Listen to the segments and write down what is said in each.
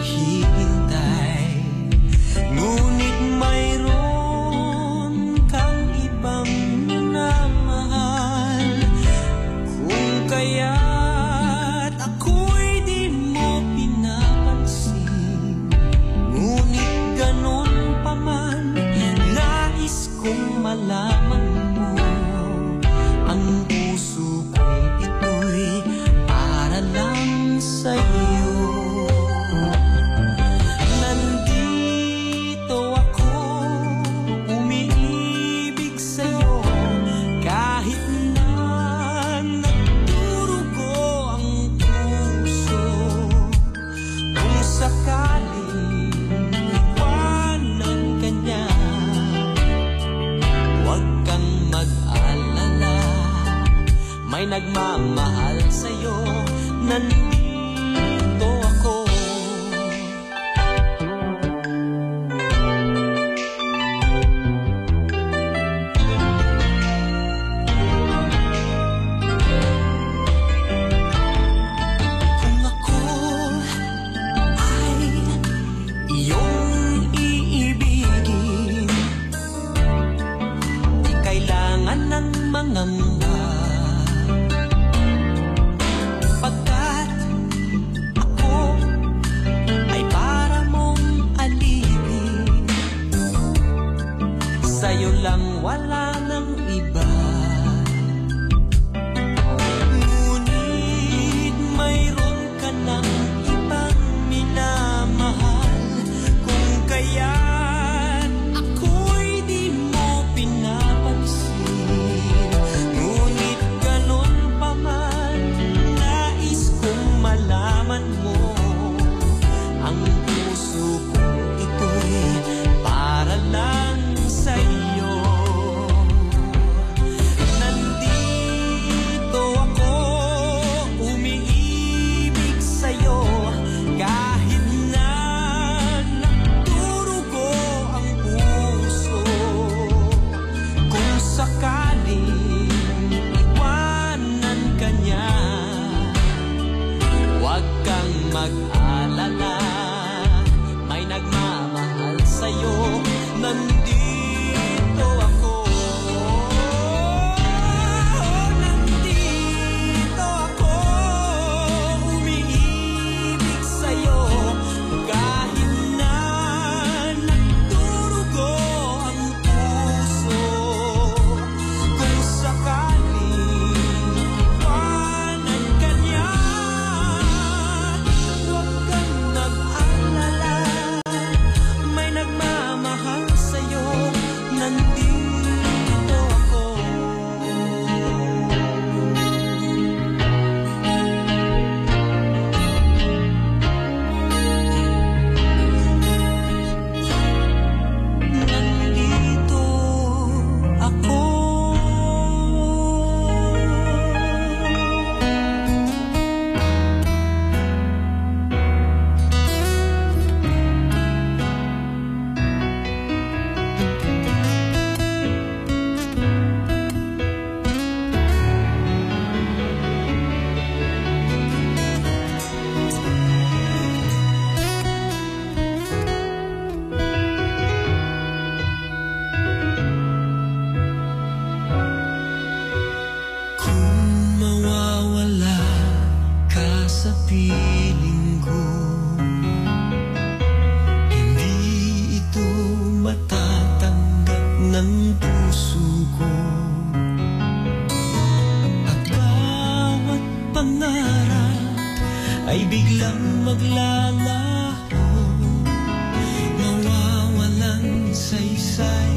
naghihintay. Ngunit mayroon kang ibang minamahal. Kung kaya't ako'y di mo pinapansin, ngunit ganon pa man, nais kong malaman mo, ang puso kong ito'y para lang sa'yo. Nandito ako, umiibig sa'yo, kahit na nagdurugo ang puso. Kung sakaling iwanan ka niya, huwag kang mag-alala, may nagmamahal sa'yo. Nandito ako. Kung ako ay iyong iibigin, di kailangan ng mangamba, pagkat ako ay para mong alipin. Sa'yo lang, wala nang iba. Ngunit mayroon ka ng ibang minamahal. Kung kaya't ako'y di mo pinapansin, ngunit ganon pa man, nais kong malaman mo, ang puso kong ito'y para lang sa'yo. Nandito ako, umiibig sa'yo, kahit na nagdurugo ang puso. Kung sakaling iwanan ka niya, huwag kang mag-alala, may nagmamahal sa'yo. Nandito ako. Nandito ako, umiibig sa'yo, kahit na nagdurugo ang puso. Kung sakaling iwanan ka niya, huwag kang mag-alala, may nagmamahal sa'yo. Nandito ako. Nandito ako. Kung mawawala ka sa piling ko, hindi ito matatanggap ng puso ko. At bawat pangarap ay biglang maglalaho, mawawalan saysay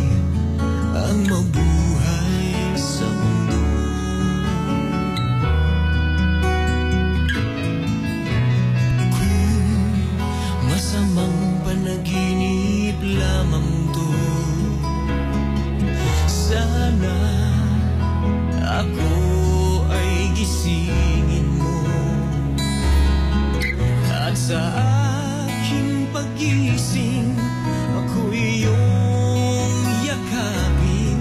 ang mabuhay sa mundo. Kung masamang panaginip lamang to, sana ako ay gisingin mo, at sa aking pag-gising ako'y iyong yakapin.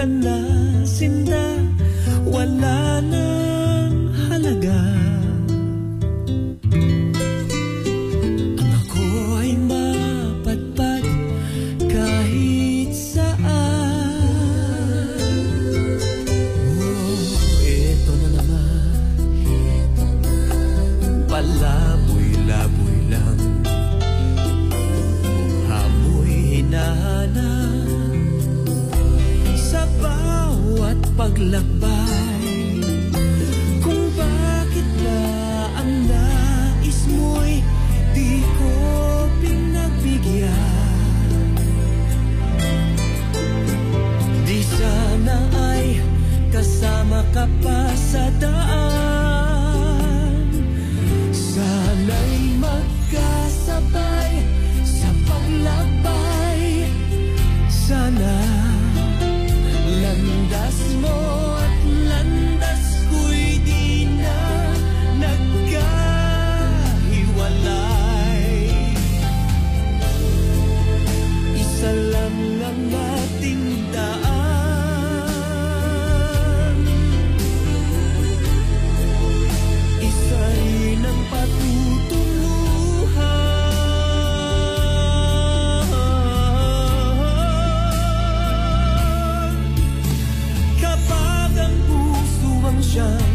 ka na, sinta, wala nang halaga. Ang ako ay mapatpat kahit saan. Oh, eto na naman, palaboy-laboy lang, hamoy hinahanap sa bawat paglakbay. Kung bakit ba ang nais mo'y di ko pinagbigyan. Di sana ay kasama ka pa sa daan. Sana'y magkasabay sa paglakbay. Sana landas mo at landas ko'y di na nagkahiwalay. Isa lang ang ating daan, isa rin ang patutuluhan. Kapag ang puso ang siyang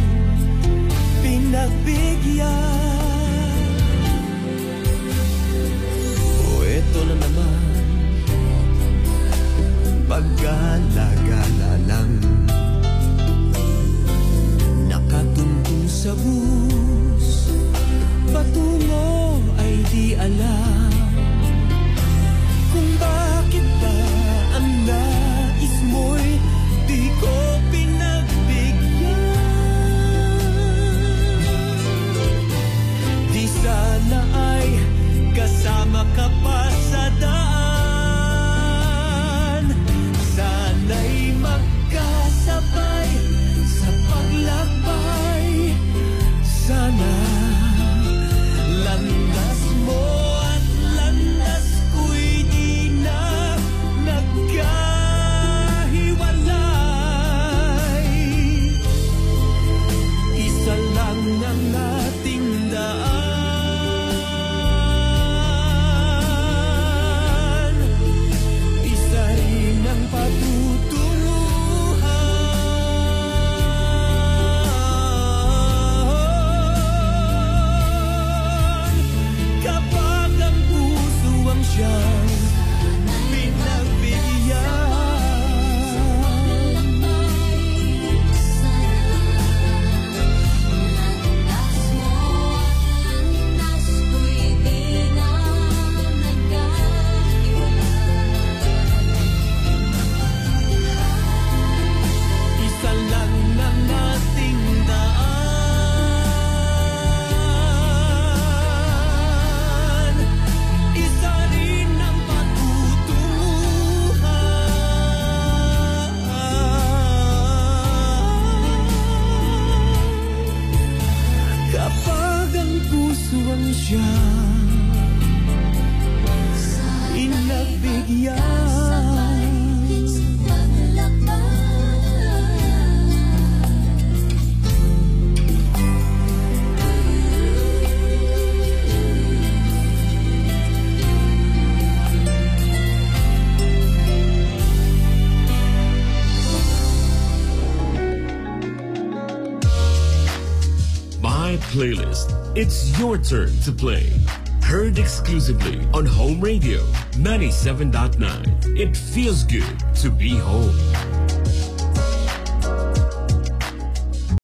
pinagbigyan. O eto na naman, paggala-gala lang, nakatuntong sa bus, patungo ay di alam. Kung bakit ba ang nais mo'y di ko pinagbigyan. Di sana ay kasama ka pa sa daan. Sana'y magkasabay sa paglakbay. Sana landas mo at landas ko'y di na nagkahiwalay. Isa lang ang ating daan, isa rin ang patutuluhan. Kapag ang puso ang siyang pinagbigyan. Isa lang ang ating daan, isa rin ang patutuluhan. Kapag ang puso ang siyang pinagbigyan. My playlist. It's your turn to play. Heard exclusively on Home Radio 97.9. It feels good to be home.